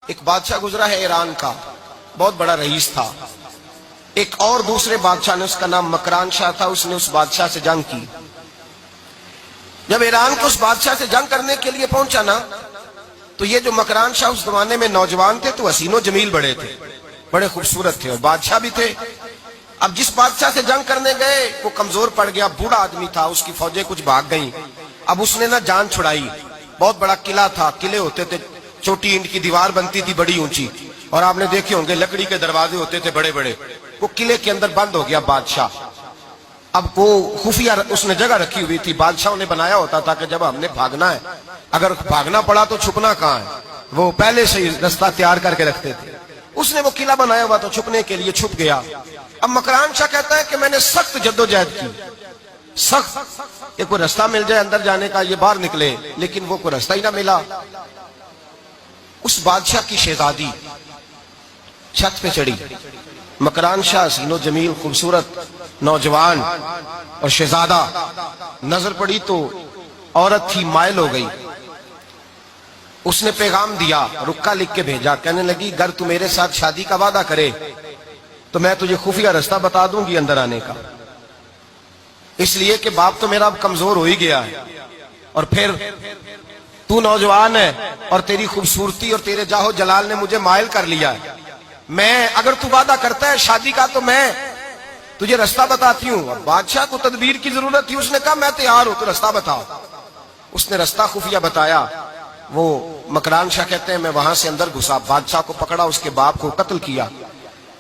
ایک بادشاہ گزرا ہے ایران کا، بہت بڑا رئیس تھا۔ ایک اور دوسرے بادشاہ نے، اس کا نام مکران شاہ تھا، اس نے اس بادشاہ سے جنگ کی۔ جب ایران کو اس بادشاہ سے جنگ کرنے کے لیے پہنچا نا، تو یہ جو مکران شاہ اس زمانے میں نوجوان تھے تو حسین و جمیل بڑے تھے، بڑے خوبصورت تھے اور بادشاہ بھی تھے۔ اب جس بادشاہ سے جنگ کرنے گئے وہ کمزور پڑ گیا، بوڑھا آدمی تھا، اس کی فوجیں کچھ بھاگ گئیں۔ اب اس نے نا جان چھڑائی، بہت بڑا قلعہ تھا، قلعے ہوتے تھے، چھوٹی اینٹ کی دیوار بنتی تھی بڑی اونچی، اور آپ نے دیکھے ہوں گے لکڑی کے دروازے ہوتے تھے بڑے بڑے۔ وہ قلعے کے اندر بند ہو گیا بادشاہ۔ اب وہ خفیہ اس نے جگہ رکھی ہوئی تھی، بادشاہوں نے بنایا ہوتا تھا کہ جب ہم نے بھاگنا ہے، اگر بھاگنا پڑا تو چھپنا کہاں ہے، وہ پہلے سے ہی رستہ تیار کر کے رکھتے تھے۔ اس نے وہ قلعہ بنایا ہوا تو چھپنے کے لیے چھپ گیا۔ اب مکران شاہ کہتا ہے کہ میں نے سخت جدوجہد کی، سخت کہ کوئی رستہ مل جائے اندر جانے کا، یہ باہر نکلے، لیکن وہ کوئی رستہ ہی نہ ملا۔ اس بادشاہ کی شہزادی چھت پہ چڑھی، مکران شاہ حسین و جمیل خوبصورت نوجوان اور شہزادہ، نظر پڑی تو عورت تھی، مائل ہو گئی۔ اس نے پیغام دیا، رکا لکھ کے بھیجا، کہنے لگی اگر تو میرے ساتھ شادی کا وعدہ کرے تو میں تجھے خفیہ رستہ بتا دوں گی اندر آنے کا، اس لیے کہ باپ تو میرا اب کمزور ہو ہی گیا ہے، اور پھر تو نوجوان ہے اور تیری خوبصورتی اور تیرے جاہو جلال نے مجھے مائل کر لیا ہے۔ میں اگر تو وعدہ کرتا ہے شادی کا تو میں تجھے رستہ بتاتی ہوں۔ اب بادشاہ کو تدبیر کی ضرورت تھی، اس نے کہا میں تیار ہوں، تو رستہ بتاؤ۔ اس نے رستہ خفیہ بتایا۔ وہ مکران شاہ کہتے ہیں میں وہاں سے اندر گھسا، بادشاہ کو پکڑا، اس کے باپ کو قتل کیا،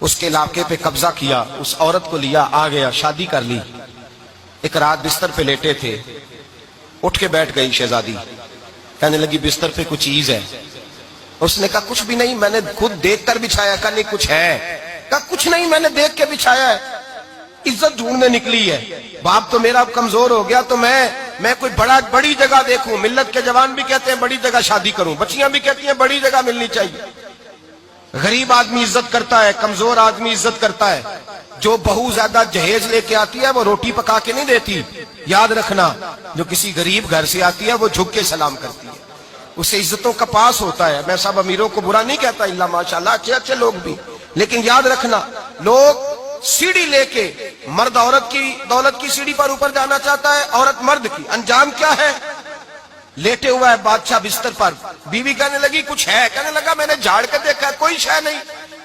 اس کے علاقے پہ قبضہ کیا، اس عورت کو لیا، آ گیا، شادی کر لی۔ ایک رات بستر پہ لیٹے تھے، اٹھ کے بیٹھ گئی شہزادی، کہنے لگی بستر پہ کچھ چیز ہے۔ اس نے کہا کچھ بھی نہیں، میں نے خود دیکھ کر بچھایا۔ کہا نہیں کچھ ہے۔ کہا کچھ نہیں، میں نے دیکھ کے بچھایا ہے، عزت ڈھونڈنے نکلی ہے، باپ تو میرا اب کمزور ہو گیا، تو میں کوئی بڑی جگہ دیکھوں۔ ملت کے جوان بھی کہتے ہیں بڑی جگہ شادی کروں، بچیاں بھی کہتی ہیں بڑی جگہ ملنی چاہیے۔ غریب آدمی عزت کرتا ہے، کمزور آدمی عزت کرتا ہے۔ جو بہو زیادہ جہیز لے کے آتی ہے وہ روٹی پکا کے نہیں دیتی، یاد رکھنا۔ جو کسی غریب گھر سے آتی ہے وہ جھک کے سلام کرتی ہے، اسے عزتوں کا پاس ہوتا ہے۔ میں سب امیروں کو برا نہیں کہتا، اللہ ماشاءاللہ اچھے اچھے لوگ بھی، لیکن یاد رکھنا لوگ سیڑھی لے کے، مرد عورت کی دولت کی سیڑھی پر اوپر جانا چاہتا ہے، عورت مرد کی، انجام کیا ہے؟ لیٹے ہوا ہے بادشاہ بستر پر، بیوی کہنے لگی کچھ ہے، کہنے لگا میں نے جھاڑ کے دیکھا ہے کوئی شے نہیں،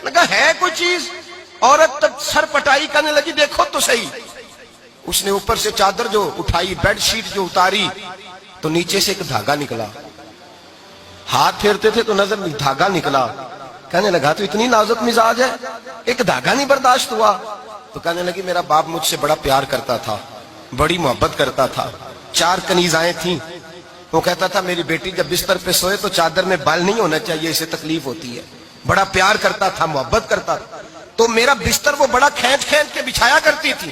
لگا ہے کوئی چیز۔ عورت تب سر پٹائی، کہنے لگی دیکھو تو صحیح۔ اس نے اوپر سے چادر جو اٹھائی، بیڈ شیٹ جو اتاری، تو نیچے سے ایک دھاگا نکلا، ہاتھ پھیرتے تھے تو نظر دھاگا نکلا۔ کہنے لگا تو اتنی نازک مزاج ہے، ایک دھاگا نہیں برداشت ہوا؟ تو کہنے لگی میرا باپ مجھ سے بڑا پیار کرتا تھا، بڑی محبت کرتا تھا، 4 کنیزائیں تھیں، وہ کہتا تھا میری بیٹی جب بستر پہ سوئے تو چادر میں بال نہیں ہونا چاہیے، اسے تکلیف ہوتی ہے، بڑا پیار کرتا تھا، محبت کرتا تھا، تو میرا بستر وہ بڑا کھینچ کھینچ کے بچھایا کرتی تھی۔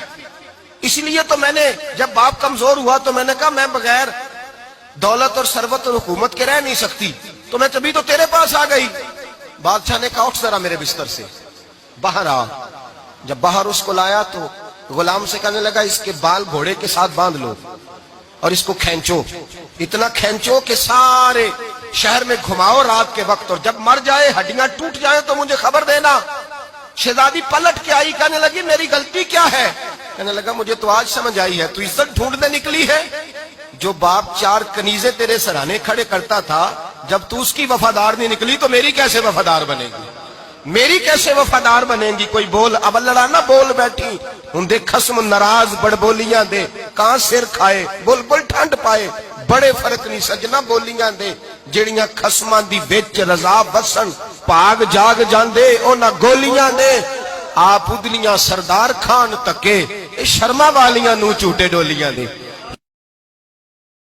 اس لیے تو میں نے جب باپ کمزور ہوا تو میں نے کہا میں بغیر دولت اور ثروت اور حکومت کے رہ نہیں سکتی، تو میں تبھی تو تیرے پاس آ گئی۔ بادشاہ نے کہا اٹھ ذرا میرے بستر سے، باہر آ۔ جب باہر اس کو لایا تو غلام سے کہنے لگا اس کے بال گھوڑے کے ساتھ باندھ لو اور اس کو کھینچو، اتنا کھینچو کہ سارے شہر میں گھماؤ رات کے وقت، اور جب مر جائے ہڈیاں ٹوٹ جائیں تو مجھے خبر دینا۔ شہزادی پلٹ کے آئی، کہنے لگی میری غلطی کیا ہے؟ کہنے لگا مجھے تو آج سمجھ آئی ہے، تو عزت ڈھونڈنے نکلی ہے۔ جو باپ 4 کنیزیں تیرے سرانے کھڑے کرتا تھا، جب تو اس کی وفادار نہیں نکلی تو میری کیسے وفادار بنے گی؟ میری کیسے وفادار بنے گی؟ کوئی بول، اب لڑانا بول بیٹھی ہوں دے خصم ناراض بڑ بولیاں دے، کہاں سر کھائے بول بول ٹھنڈ پائے، بڑے فرق نہیں سجنا بولیاں دے، جڑیاں خصماں دی وچ رضا بسن، پاگ جاگ جاندے اونا گولیاں دے۔ آپ ادلیاں سردار خان تکے، شرما والیاں نو چوٹے ڈولیاں دے۔